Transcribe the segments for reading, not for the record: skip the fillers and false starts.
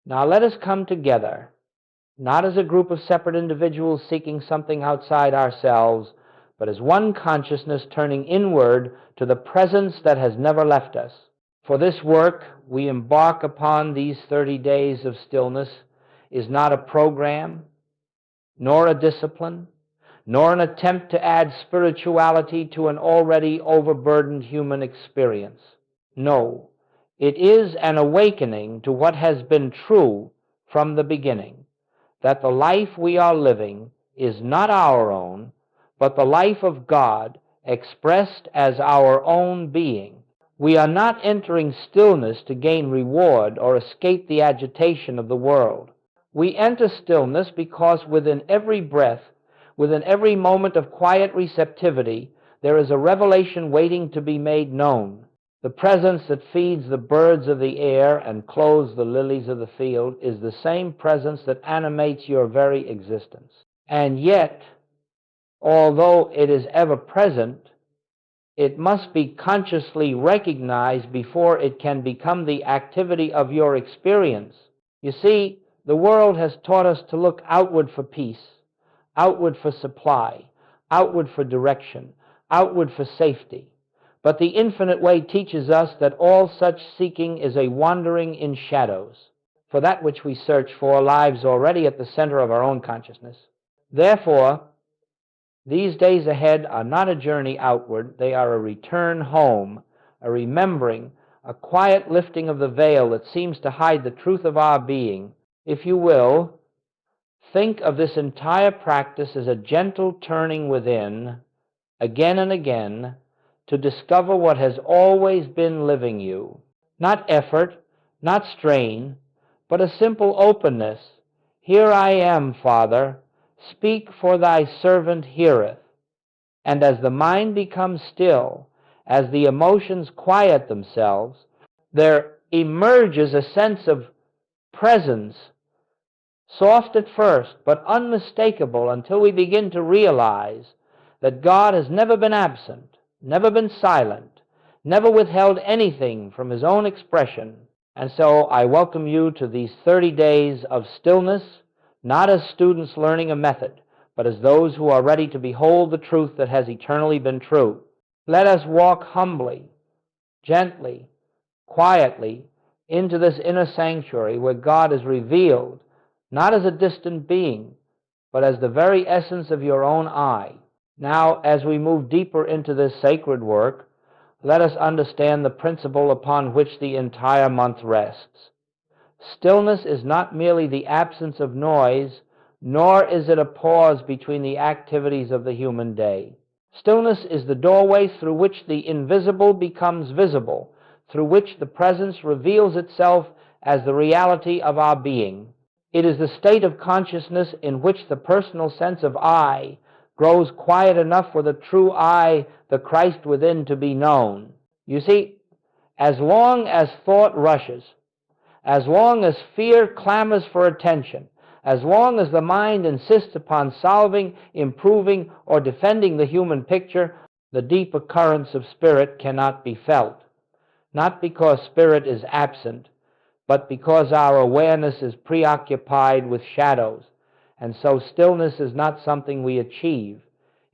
Now let us come together, not as a group of separate individuals seeking something outside ourselves, but as one consciousness turning inward to the presence that has never left us. For this work we embark upon these 30 days of stillness is not a program, nor a discipline, nor an attempt to add spirituality to an already overburdened human experience. No, it is an awakening to what has been true from the beginning, that the life we are living is not our own, but the life of God expressed as our own being. We are not entering stillness to gain reward or escape the agitation of the world. We enter stillness because within every breath, within every moment of quiet receptivity, there is a revelation waiting to be made known. The presence that feeds the birds of the air and clothes the lilies of the field is the same presence that animates your very existence. And yet, although it is ever present, it must be consciously recognized before it can become the activity of your experience. You see, the world has taught us to look outward for peace, outward for supply, outward for direction, outward for safety. But the infinite way teaches us that all such seeking is a wandering in shadows. For that which we search for lies already at the center of our own consciousness. Therefore, these days ahead are not a journey outward, they are a return home, a remembering, a quiet lifting of the veil that seems to hide the truth of our being. If you will, think of this entire practice as a gentle turning within, again and again, to discover what has always been living you. Not effort, not strain, but a simple openness. Here I am, Father. Speak, for thy servant heareth. And as the mind becomes still, as the emotions quiet themselves, there emerges a sense of presence, soft at first, but unmistakable until we begin to realize that God has never been absent, never been silent, never withheld anything from his own expression. And so I welcome you to these 30 days of stillness, not as students learning a method, but as those who are ready to behold the truth that has eternally been true. Let us walk humbly, gently, quietly into this inner sanctuary where God is revealed, not as a distant being, but as the very essence of your own I. Now, as we move deeper into this sacred work, let us understand the principle upon which the entire month rests. Stillness is not merely the absence of noise, nor is it a pause between the activities of the human day. Stillness is the doorway through which the invisible becomes visible, through which the presence reveals itself as the reality of our being. It is the state of consciousness in which the personal sense of I grows quiet enough for the true I, the Christ within, to be known. You see, as long as thought rushes, as long as fear clamors for attention, as long as the mind insists upon solving, improving, or defending the human picture, the deeper currents of spirit cannot be felt. Not because spirit is absent, but because our awareness is preoccupied with shadows. And so stillness is not something we achieve.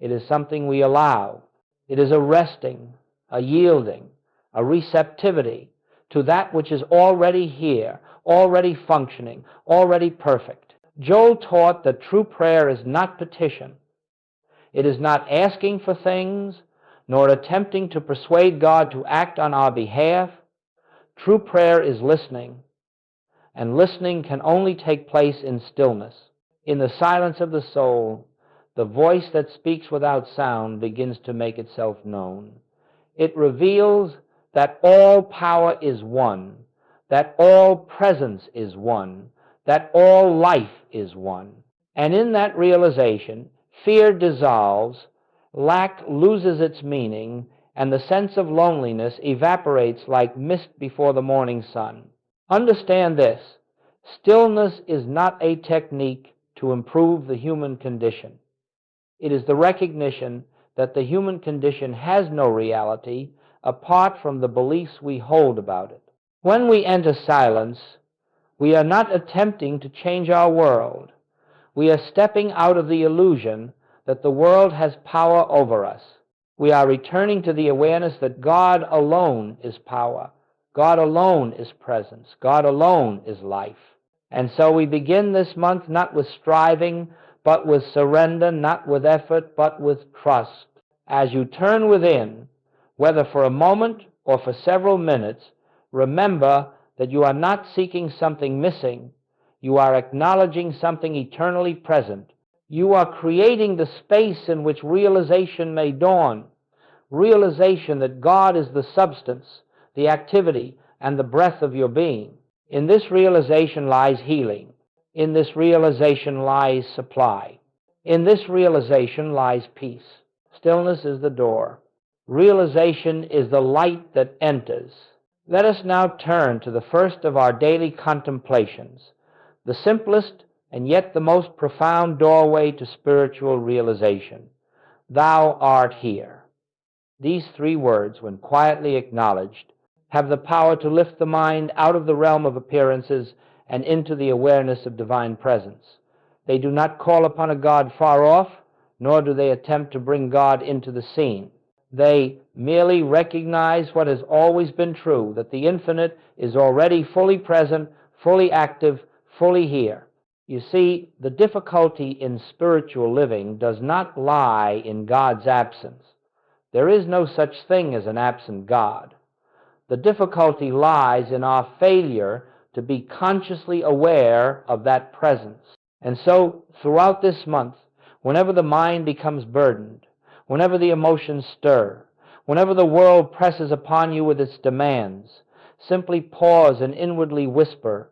It is something we allow. It is a resting, a yielding, a receptivity to that which is already here, already functioning, already perfect. Joel taught that true prayer is not petition. It is not asking for things, nor attempting to persuade God to act on our behalf. True prayer is listening, and listening can only take place in stillness. In the silence of the soul, the voice that speaks without sound begins to make itself known. It reveals that all power is one, that all presence is one, that all life is one. And in that realization, fear dissolves, lack loses its meaning, and the sense of loneliness evaporates like mist before the morning sun. Understand this: stillness is not a technique to improve the human condition. It is the recognition that the human condition has no reality apart from the beliefs we hold about it. When we enter silence, We are not attempting to change our world. We are stepping out of the illusion that the world has power over us. We are returning to the awareness that God alone is power. God alone is presence. God alone is life. And so we begin this month not with striving, but with surrender, not with effort, but with trust. As you turn within, whether for a moment or for several minutes, remember that you are not seeking something missing. You are acknowledging something eternally present. You are creating the space in which realization may dawn. Realization that God is the substance, the activity, and the breath of your being. In this realization lies healing. In this realization lies supply. In this realization lies peace. Stillness is the door. Realization is the light that enters. Let us now turn to the first of our daily contemplations, the simplest and yet the most profound doorway to spiritual realization. Thou art here. These three words, when quietly acknowledged, have the power to lift the mind out of the realm of appearances and into the awareness of divine presence. They do not call upon a God far off, nor do they attempt to bring God into the scene. They merely recognize what has always been true, that the infinite is already fully present, fully active, fully here. You see, the difficulty in spiritual living does not lie in God's absence. There is no such thing as an absent God. The difficulty lies in our failure to be consciously aware of that presence. And so, throughout this month, whenever the mind becomes burdened, whenever the emotions stir, whenever the world presses upon you with its demands, simply pause and inwardly whisper,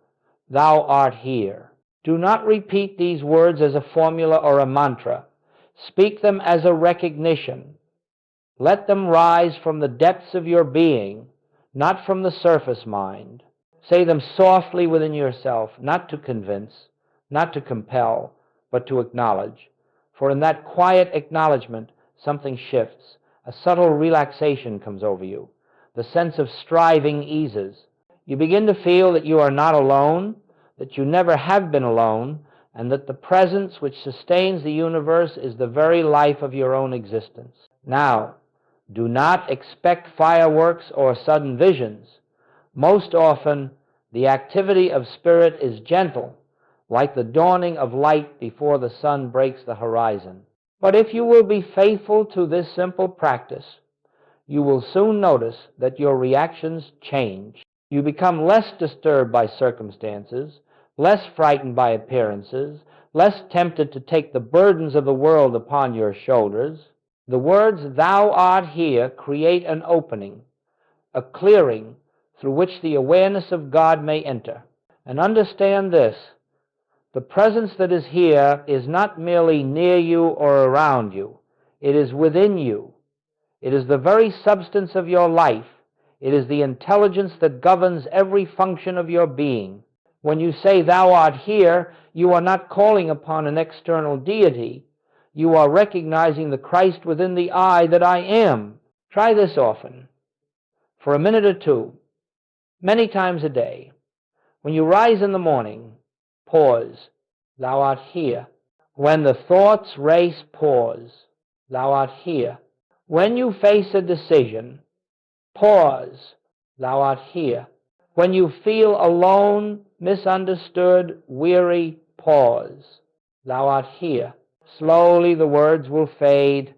"Thou art here." Do not repeat these words as a formula or a mantra. Speak them as a recognition. Let them rise from the depths of your being, not from the surface mind. Say them softly within yourself, not to convince, not to compel, but to acknowledge. For in that quiet acknowledgement, something shifts. A subtle relaxation comes over you. The sense of striving eases. You begin to feel that you are not alone, that you never have been alone, and that the presence which sustains the universe is the very life of your own existence. Now, do not expect fireworks or sudden visions. Most often, the activity of spirit is gentle, like the dawning of light before the sun breaks the horizon. But if you will be faithful to this simple practice, you will soon notice that your reactions change. You become less disturbed by circumstances, less frightened by appearances, less tempted to take the burdens of the world upon your shoulders. The words, "Thou art here," create an opening, a clearing through which the awareness of God may enter. And understand this, the presence that is here is not merely near you or around you. It is within you. It is the very substance of your life. It is the intelligence that governs every function of your being. When you say, "Thou art here," you are not calling upon an external deity. You are recognizing the Christ within the I that I am. Try this often, for a minute or two, many times a day. When you rise in the morning, pause. Thou art here. When the thoughts race, pause. Thou art here. When you face a decision, pause. Thou art here. When you feel alone, misunderstood, weary, pause. Thou art here. Slowly the words will fade,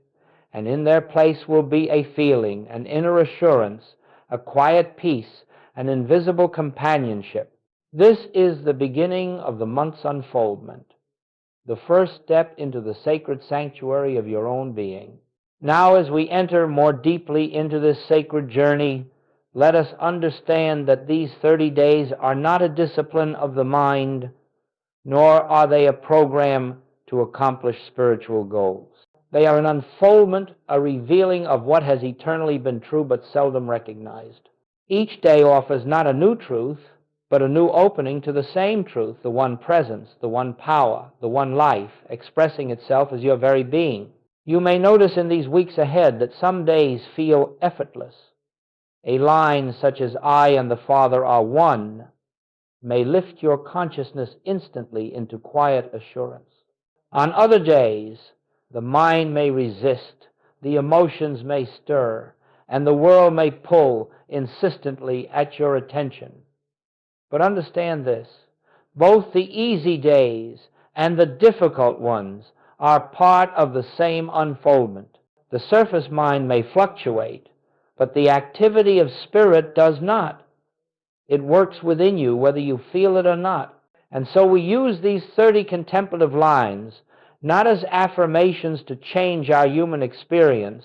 and in their place will be a feeling, an inner assurance, a quiet peace, an invisible companionship. This is the beginning of the month's unfoldment, the first step into the sacred sanctuary of your own being. Now, as we enter more deeply into this sacred journey, let us understand that these 30 days are not a discipline of the mind, nor are they a program to accomplish spiritual goals. They are an unfoldment, a revealing of what has eternally been true but seldom recognized. Each day offers not a new truth, but a new opening to the same truth, the one presence, the one power, the one life, expressing itself as your very being. You may notice in these weeks ahead that some days feel effortless. A line such as "I and the Father are one" may lift your consciousness instantly into quiet assurance. On other days, the mind may resist, the emotions may stir, and the world may pull insistently at your attention. But understand this, both the easy days and the difficult ones are part of the same unfoldment. The surface mind may fluctuate, but the activity of spirit does not. It works within you whether you feel it or not. And so we use these 30 contemplative lines not as affirmations to change our human experience,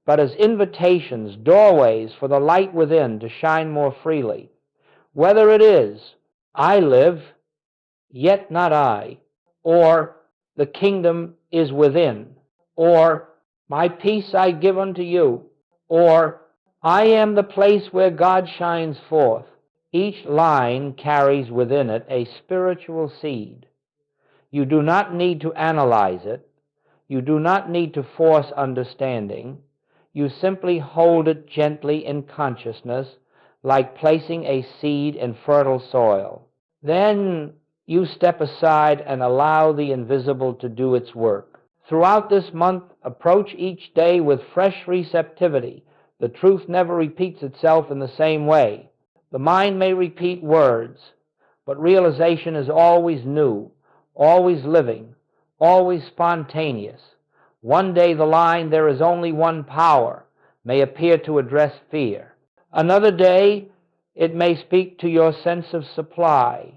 but as invitations, doorways for the light within to shine more freely. Whether it is, I live, yet not I, or the kingdom is within, or my peace I give unto you, or I am the place where God shines forth. Each line carries within it a spiritual seed. You do not need to analyze it. You do not need to force understanding. You simply hold it gently in consciousness, like placing a seed in fertile soil. Then you step aside and allow the invisible to do its work. Throughout this month, approach each day with fresh receptivity. The truth never repeats itself in the same way. The mind may repeat words, but realization is always new, always living, always spontaneous. One day the line, "There is only one power," may appear to address fear. Another day it may speak to your sense of supply.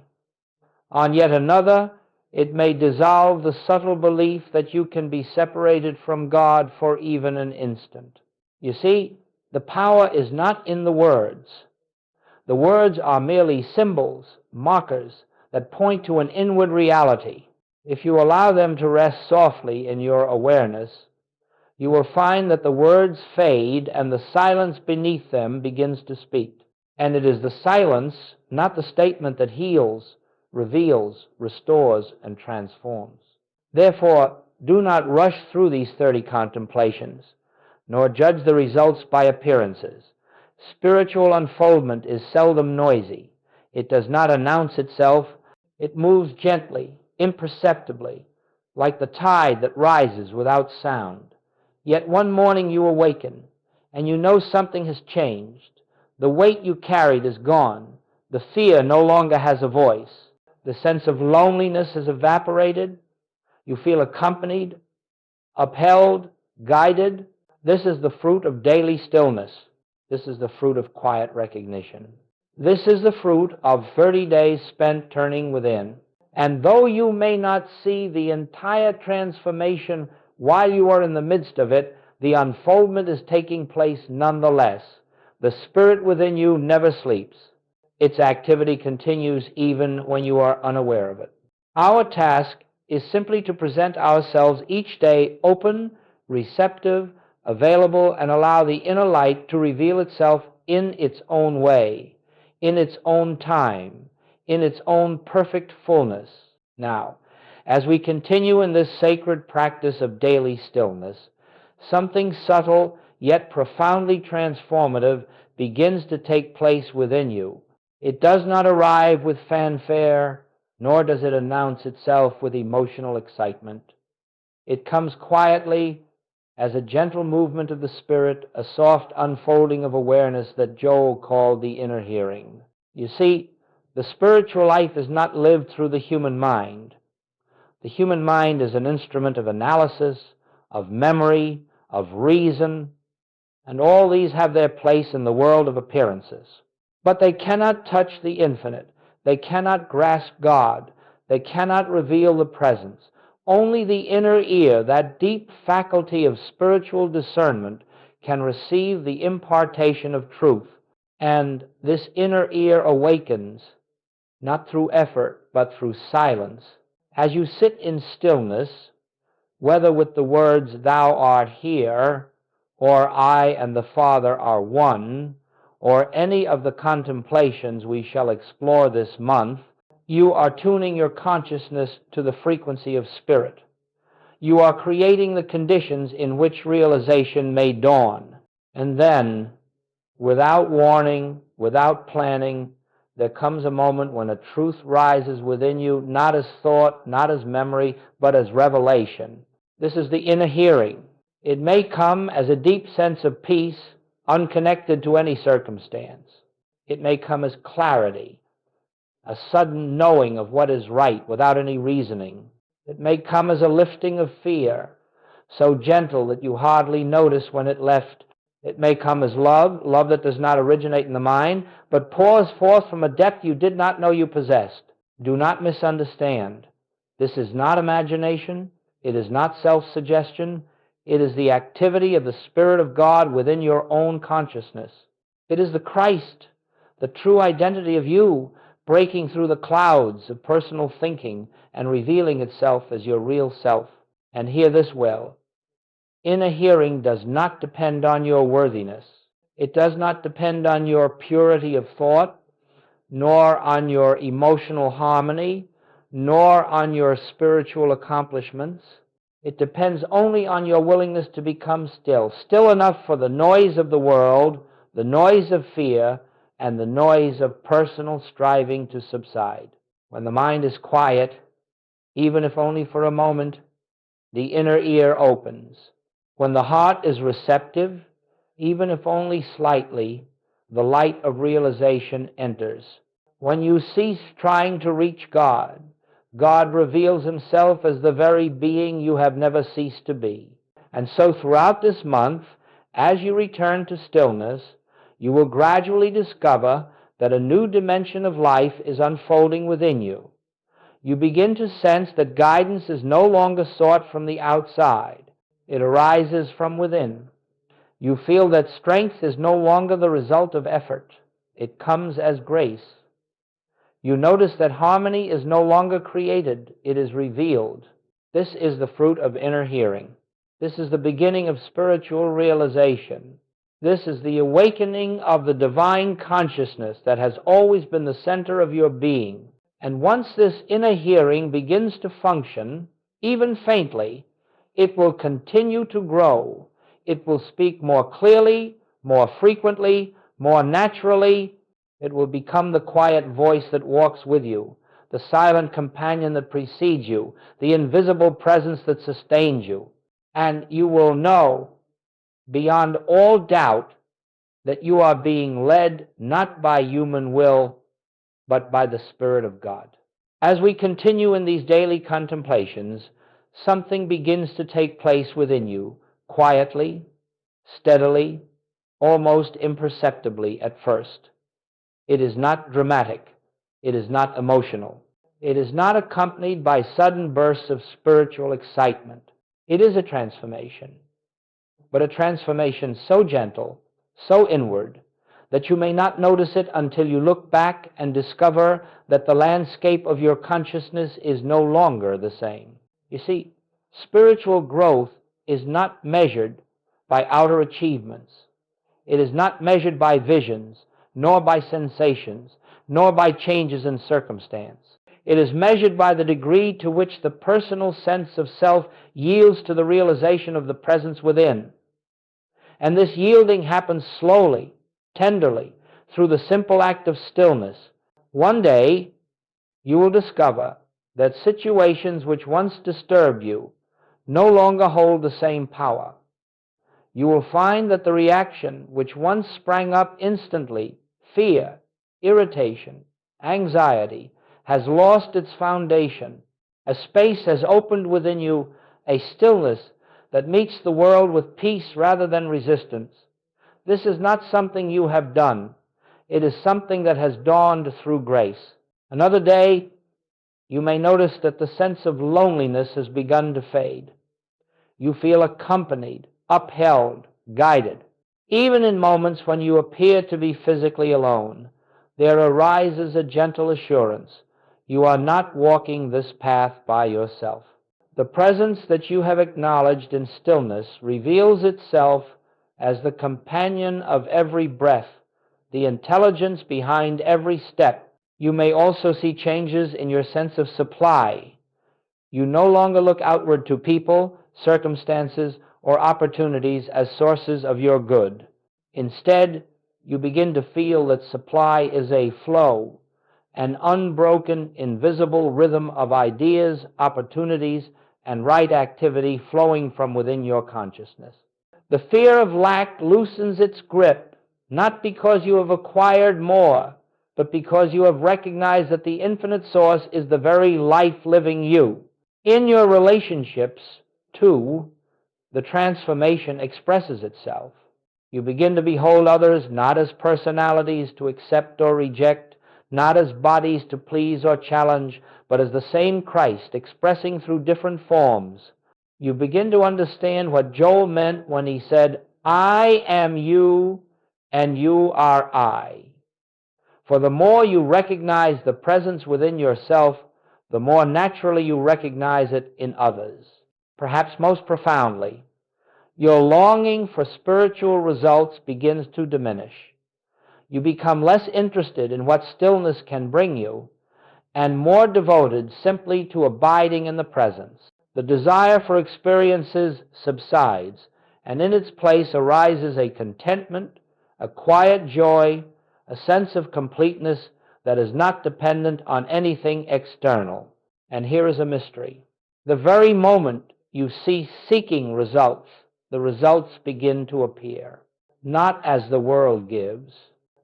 On yet another, it may dissolve the subtle belief that you can be separated from God for even an instant. You see, the power is not in the words. The words are merely symbols, markers that point to an inward reality. If you allow them to rest softly in your awareness, you will find that the words fade and the silence beneath them begins to speak. And it is the silence, not the statement, that heals, reveals, restores, and transforms. Therefore, do not rush through these 30 contemplations, nor judge the results by appearances. Spiritual unfoldment is seldom noisy. It does not announce itself. It moves gently, imperceptibly, like the tide that rises without sound. Yet one morning you awaken, and you know something has changed. The weight you carried is gone. The fear no longer has a voice. The sense of loneliness has evaporated. You feel accompanied, upheld, guided. This is the fruit of daily stillness. This is the fruit of quiet recognition. This is the fruit of 30 days spent turning within. And though you may not see the entire transformation while you are in the midst of it, the unfoldment is taking place nonetheless. The spirit within you never sleeps. Its activity continues even when you are unaware of it. Our task is simply to present ourselves each day open, receptive, available, and allow the inner light to reveal itself in its own way, in its own time, in its own perfect fullness. Now, as we continue in this sacred practice of daily stillness, something subtle yet profoundly transformative begins to take place within you. It does not arrive with fanfare, nor does it announce itself with emotional excitement. It comes quietly, as a gentle movement of the spirit, a soft unfolding of awareness that Joel called the inner hearing. You see, the spiritual life is not lived through the human mind. The human mind is an instrument of analysis, of memory, of reason, and all these have their place in the world of appearances. But they cannot touch the infinite. They cannot grasp God. They cannot reveal the presence. Only the inner ear, that deep faculty of spiritual discernment, can receive the impartation of truth. And this inner ear awakens, not through effort, but through silence. As you sit in stillness, whether with the words, "Thou art here," or "I and the Father are one," or any of the contemplations we shall explore this month, you are tuning your consciousness to the frequency of spirit. You are creating the conditions in which realization may dawn. And then, without warning, without planning, there comes a moment when a truth rises within you, not as thought, not as memory, but as revelation. This is the inner hearing. It may come as a deep sense of peace, unconnected to any circumstance. It may come as clarity, a sudden knowing of what is right without any reasoning. It may come as a lifting of fear, so gentle that you hardly notice when it left. It may come as love, love that does not originate in the mind, but pours forth from a depth you did not know you possessed. Do not misunderstand. This is not imagination. It is not self-suggestion. It is the activity of the Spirit of God within your own consciousness. It is the Christ, the true identity of you, breaking through the clouds of personal thinking and revealing itself as your real self. And hear this well. Inner hearing does not depend on your worthiness. It does not depend on your purity of thought, nor on your emotional harmony, nor on your spiritual accomplishments. It depends only on your willingness to become still, still enough for the noise of the world, the noise of fear, and the noise of personal striving to subside. When the mind is quiet, even if only for a moment, the inner ear opens. When the heart is receptive, even if only slightly, the light of realization enters. When you cease trying to reach God, God reveals himself as the very being you have never ceased to be. And so throughout this month, as you return to stillness, you will gradually discover that a new dimension of life is unfolding within you. You begin to sense that guidance is no longer sought from the outside. It arises from within. You feel that strength is no longer the result of effort. It comes as grace. You notice that harmony is no longer created. It is revealed. This is the fruit of inner hearing. This is the beginning of spiritual realization. This is the awakening of the divine consciousness that has always been the center of your being. And once this inner hearing begins to function, even faintly, it will continue to grow. It will speak more clearly, more frequently, more naturally. It will become the quiet voice that walks with you, the silent companion that precedes you, the invisible presence that sustains you. And you will know beyond all doubt that you are being led not by human will, but by the Spirit of God. As we continue in these daily contemplations, something begins to take place within you, quietly, steadily, almost imperceptibly at first. It is not dramatic. It is not emotional. It is not accompanied by sudden bursts of spiritual excitement. It is a transformation, but a transformation so gentle, so inward, that you may not notice it until you look back and discover that the landscape of your consciousness is no longer the same. You see, spiritual growth is not measured by outer achievements. It is not measured by visions, nor by sensations, nor by changes in circumstance. It is measured by the degree to which the personal sense of self yields to the realization of the presence within. And this yielding happens slowly, tenderly, through the simple act of stillness. One day, you will discover that situations which once disturbed you no longer hold the same power. You will find that the reaction which once sprang up instantly, fear, irritation, anxiety, has lost its foundation. A space has opened within you, a stillness that meets the world with peace rather than resistance. This is not something you have done. It is something that has dawned through grace. Another day, you may notice that the sense of loneliness has begun to fade. You feel accompanied, upheld, guided. Even in moments when you appear to be physically alone, there arises a gentle assurance. You are not walking this path by yourself. The presence that you have acknowledged in stillness reveals itself as the companion of every breath, the intelligence behind every step. You may also see changes in your sense of supply. You no longer look outward to people, circumstances, or opportunities as sources of your good. Instead, you begin to feel that supply is a flow, an unbroken, invisible rhythm of ideas, opportunities, and right activity flowing from within your consciousness. The fear of lack loosens its grip, not because you have acquired more, but because you have recognized that the infinite source is the very life-living you. In your relationships, too, the transformation expresses itself. You begin to behold others not as personalities to accept or reject, not as bodies to please or challenge, but as the same Christ expressing through different forms. You begin to understand what Joel meant when he said, "I am you and you are I." For the more you recognize the presence within yourself, the more naturally you recognize it in others. Perhaps most profoundly, your longing for spiritual results begins to diminish. You become less interested in what stillness can bring you and more devoted simply to abiding in the presence. The desire for experiences subsides, and in its place arises a contentment, a quiet joy, a sense of completeness that is not dependent on anything external. And here is a mystery. The very moment you cease seeking results, the results begin to appear, not as the world gives,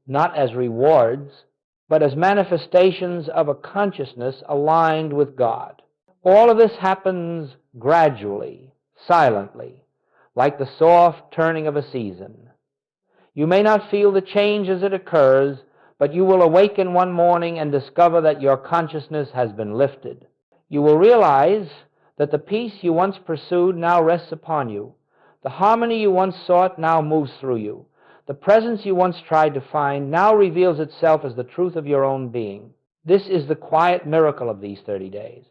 not as rewards, but as manifestations of a consciousness aligned with God. All of this happens gradually, silently, like the soft turning of a season. You may not feel the change as it occurs, but you will awaken one morning and discover that your consciousness has been lifted. You will realize that the peace you once pursued now rests upon you. The harmony you once sought now moves through you. The presence you once tried to find now reveals itself as the truth of your own being. This is the quiet miracle of these 30 days.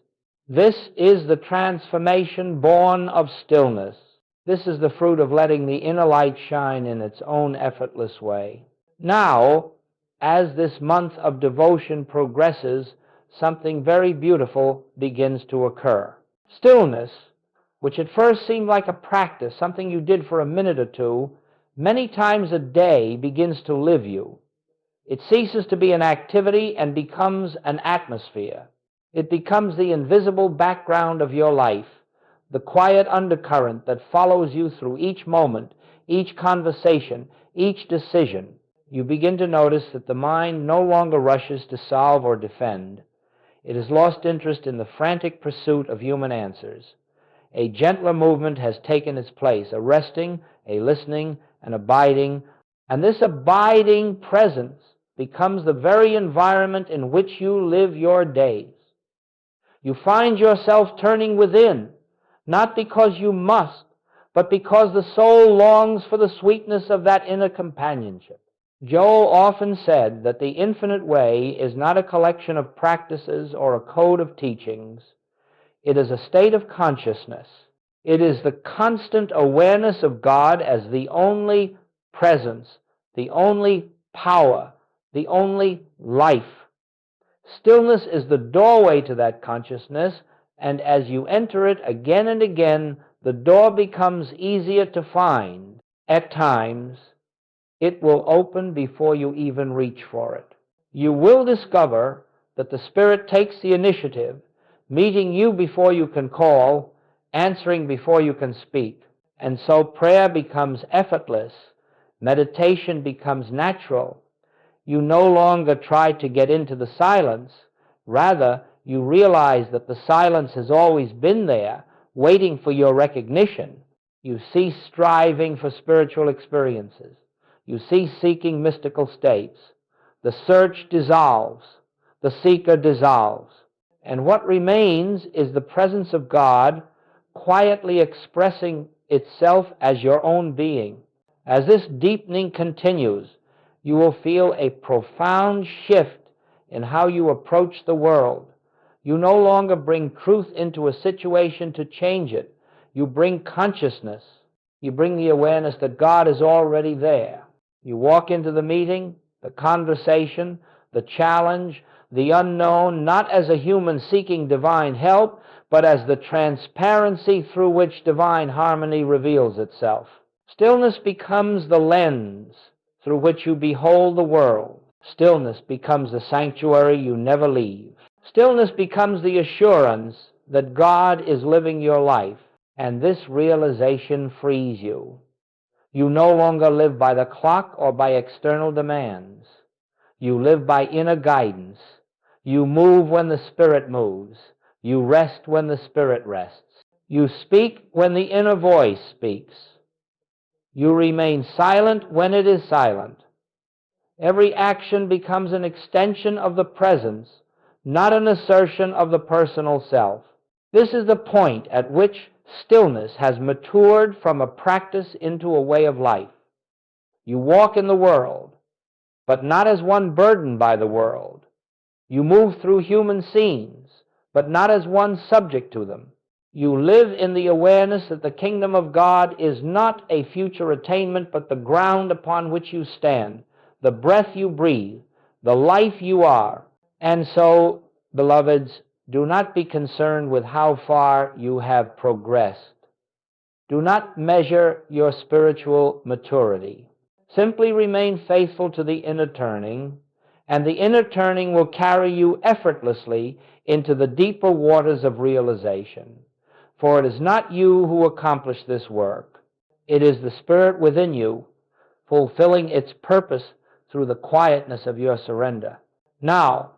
This is the transformation born of stillness. This is the fruit of letting the inner light shine in its own effortless way. Now, as this month of devotion progresses, something very beautiful begins to occur. Stillness, which at first seemed like a practice, something you did for a minute or two, many times a day begins to live you. It ceases to be an activity and becomes an atmosphere. It becomes the invisible background of your life, the quiet undercurrent that follows you through each moment, each conversation, each decision. You begin to notice that the mind no longer rushes to solve or defend. It has lost interest in the frantic pursuit of human answers. A gentler movement has taken its place, a resting, a listening, an abiding, and this abiding presence becomes the very environment in which you live your days. You find yourself turning within, not because you must, but because the soul longs for the sweetness of that inner companionship. Joel often said that the infinite way is not a collection of practices or a code of teachings. It is a state of consciousness. It is the constant awareness of God as the only presence, the only power, the only life. Stillness is the doorway to that consciousness, and as you enter it again and again, the door becomes easier to find. At times, it will open before you even reach for it. You will discover that the Spirit takes the initiative, meeting you before you can call, answering before you can speak. And so prayer becomes effortless. Meditation becomes natural. You no longer try to get into the silence. Rather, you realize that the silence has always been there, waiting for your recognition. You cease striving for spiritual experiences. You cease seeking mystical states. The search dissolves. The seeker dissolves. And what remains is the presence of God quietly expressing itself as your own being. As this deepening continues, you will feel a profound shift in how you approach the world. You no longer bring truth into a situation to change it. You bring consciousness. You bring the awareness that God is already there. You walk into the meeting, the conversation, the challenge, the unknown, not as a human seeking divine help, but as the transparency through which divine harmony reveals itself. Stillness becomes the lens through which you behold the world. Stillness becomes the sanctuary you never leave. Stillness becomes the assurance that God is living your life, and this realization frees you. You no longer live by the clock or by external demands. You live by inner guidance. You move when the Spirit moves. You rest when the Spirit rests. You speak when the inner voice speaks. You remain silent when it is silent. Every action becomes an extension of the presence, not an assertion of the personal self. This is the point at which stillness has matured from a practice into a way of life. You walk in the world, but not as one burdened by the world. You move through human scenes, but not as one subject to them. You live in the awareness that the kingdom of God is not a future attainment, but the ground upon which you stand, the breath you breathe, the life you are. And so, beloveds, do not be concerned with how far you have progressed. Do not measure your spiritual maturity. Simply remain faithful to the inner turning, and the inner turning will carry you effortlessly into the deeper waters of realization. For it is not you who accomplish this work. It is the Spirit within you, fulfilling its purpose through the quietness of your surrender. Now,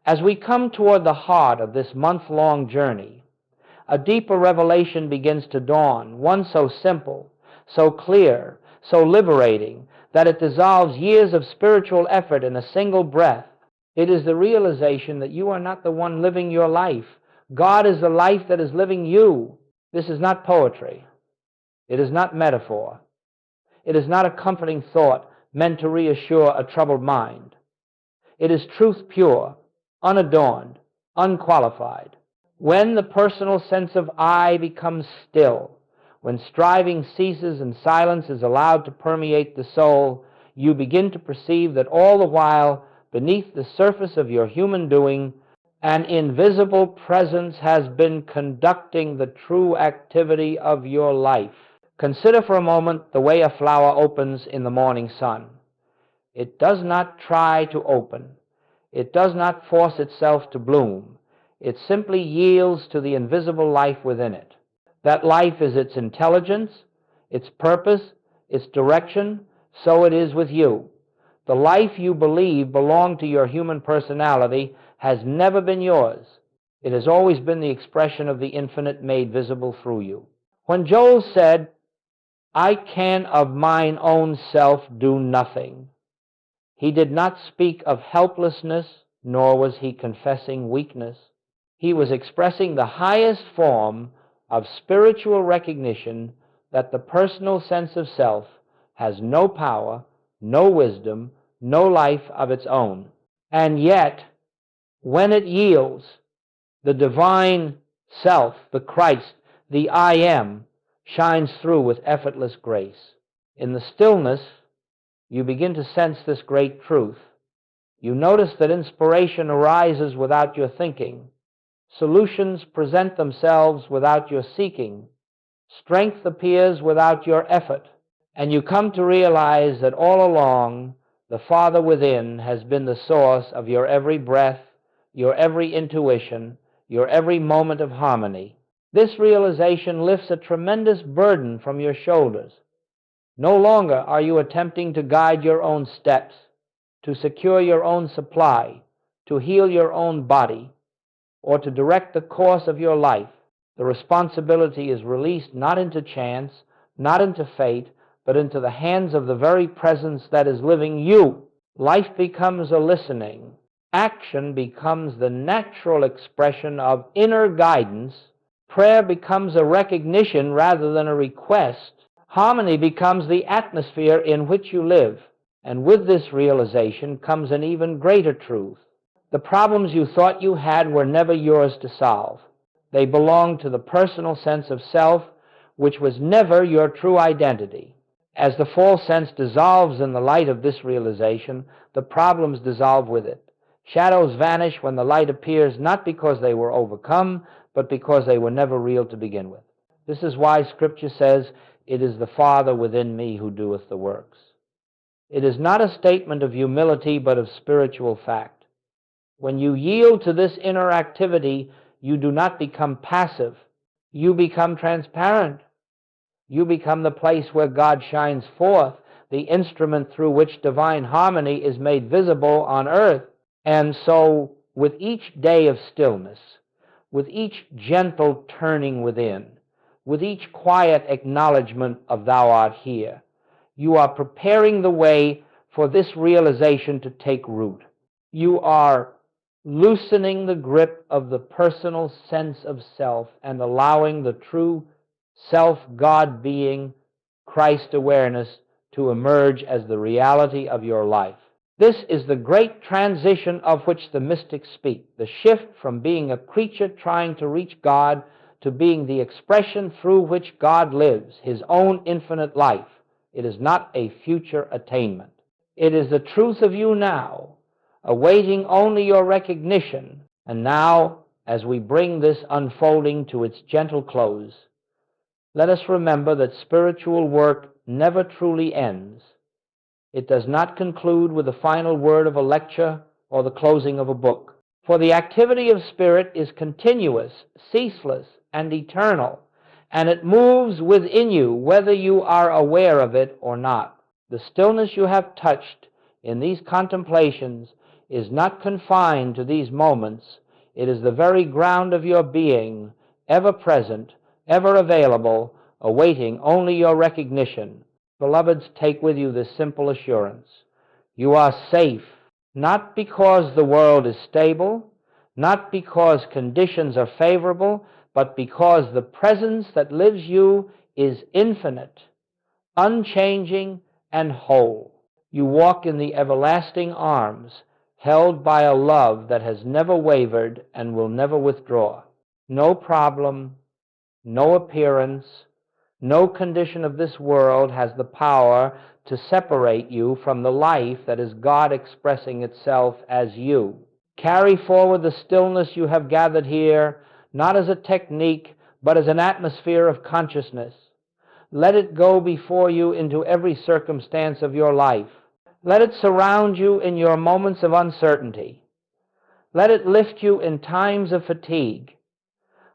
as we come toward the heart of this month-long journey, a deeper revelation begins to dawn, one so simple, so clear, so liberating, that it dissolves years of spiritual effort in a single breath. It is the realization that you are not the one living your life. God is the life that is living you. This is not poetry. It is not metaphor. It is not a comforting thought meant to reassure a troubled mind. It is truth pure, unadorned, unqualified. When the personal sense of I becomes still, when striving ceases and silence is allowed to permeate the soul, you begin to perceive that all the while, beneath the surface of your human doing, an invisible presence has been conducting the true activity of your life. Consider for a moment the way a flower opens in the morning sun. It does not try to open. It does not force itself to bloom. It simply yields to the invisible life within it. That life is its intelligence, its purpose, its direction. So it is with you. The life you believe belonged to your human personality has never been yours. It has always been the expression of the infinite made visible through you. When Joel said, "I can of mine own self do nothing," he did not speak of helplessness, nor was he confessing weakness. He was expressing the highest form of spiritual recognition that the personal sense of self has no power, no wisdom, no life of its own. And yet, when it yields, the divine self, the Christ, the I am, shines through with effortless grace. In the stillness, you begin to sense this great truth. You notice that inspiration arises without your thinking. Solutions present themselves without your seeking. Strength appears without your effort. And you come to realize that all along, the Father within has been the source of your every breath, your every intuition, your every moment of harmony. This realization lifts a tremendous burden from your shoulders. No longer are you attempting to guide your own steps, to secure your own supply, to heal your own body, or to direct the course of your life. The responsibility is released not into chance, not into fate, but into the hands of the very presence that is living you. Life becomes a listening. Action becomes the natural expression of inner guidance. Prayer becomes a recognition rather than a request. Harmony becomes the atmosphere in which you live. And with this realization comes an even greater truth. The problems you thought you had were never yours to solve. They belonged to the personal sense of self, which was never your true identity. As the false sense dissolves in the light of this realization, the problems dissolve with it. Shadows vanish when the light appears, not because they were overcome, but because they were never real to begin with. This is why Scripture says, "It is the Father within me who doeth the works." It is not a statement of humility, but of spiritual fact. When you yield to this inner activity, you do not become passive. You become transparent. You become the place where God shines forth, the instrument through which divine harmony is made visible on earth. And so, with each day of stillness, with each gentle turning within, with each quiet acknowledgement of Thou art here, you are preparing the way for this realization to take root. You are loosening the grip of the personal sense of self and allowing the true self-God being, Christ awareness, to emerge as the reality of your life. This is the great transition of which the mystics speak, the shift from being a creature trying to reach God to being the expression through which God lives, His own infinite life. It is not a future attainment. It is the truth of you now, awaiting only your recognition. And now, as we bring this unfolding to its gentle close, let us remember that spiritual work never truly ends. It does not conclude with the final word of a lecture or the closing of a book. For the activity of spirit is continuous, ceaseless, and eternal, and it moves within you whether you are aware of it or not. The stillness you have touched in these contemplations is not confined to these moments. It is the very ground of your being, ever present, ever available, awaiting only your recognition. Beloveds, take with you this simple assurance. You are safe, not because the world is stable, not because conditions are favorable, but because the presence that lives you is infinite, unchanging, and whole. You walk in the everlasting arms, held by a love that has never wavered and will never withdraw. No problem, no appearance, no condition of this world has the power to separate you from the life that is God expressing itself as you. Carry forward the stillness you have gathered here, not as a technique, but as an atmosphere of consciousness. Let it go before you into every circumstance of your life. Let it surround you in your moments of uncertainty. Let it lift you in times of fatigue.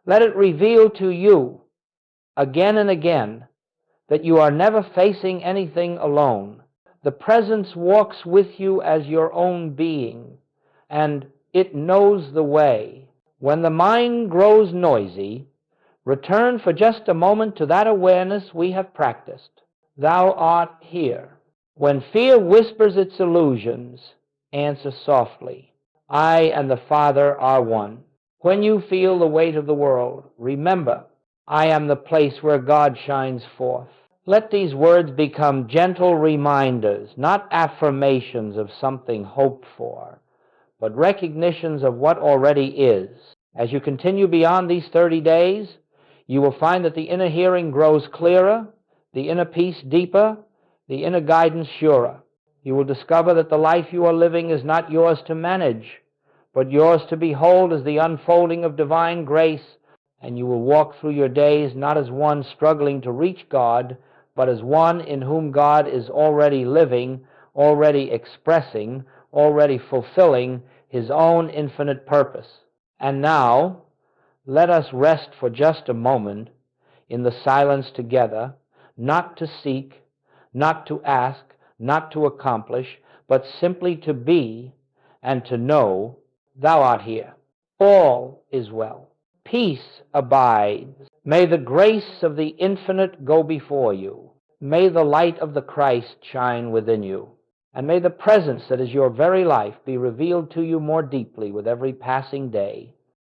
Let it reveal to you again and again that you are never facing anything alone. The presence walks with you as your own being, and it knows the way. When the mind grows noisy, return for just a moment to that awareness we have practiced. Thou art here. When fear whispers its illusions, answer softly, I and the Father are one. When you feel the weight of the world, remember, I am the place where God shines forth. Let these words become gentle reminders, not affirmations of something hoped for, but recognitions of what already is. As you continue beyond these 30 days, you will find that the inner hearing grows clearer, the inner peace deeper, the inner guidance surer. You will discover that the life you are living is not yours to manage, but yours to behold as the unfolding of divine grace, and you will walk through your days not as one struggling to reach God, but as one in whom God is already living, already expressing, already fulfilling His own infinite purpose. And now, let us rest for just a moment in the silence together, not to seek, not to ask, not to accomplish, but simply to be and to know Thou art here. All is well. Peace abides. May the grace of the infinite go before you. May the light of the Christ shine within you. And may the presence that is your very life be revealed to you more deeply with every passing day.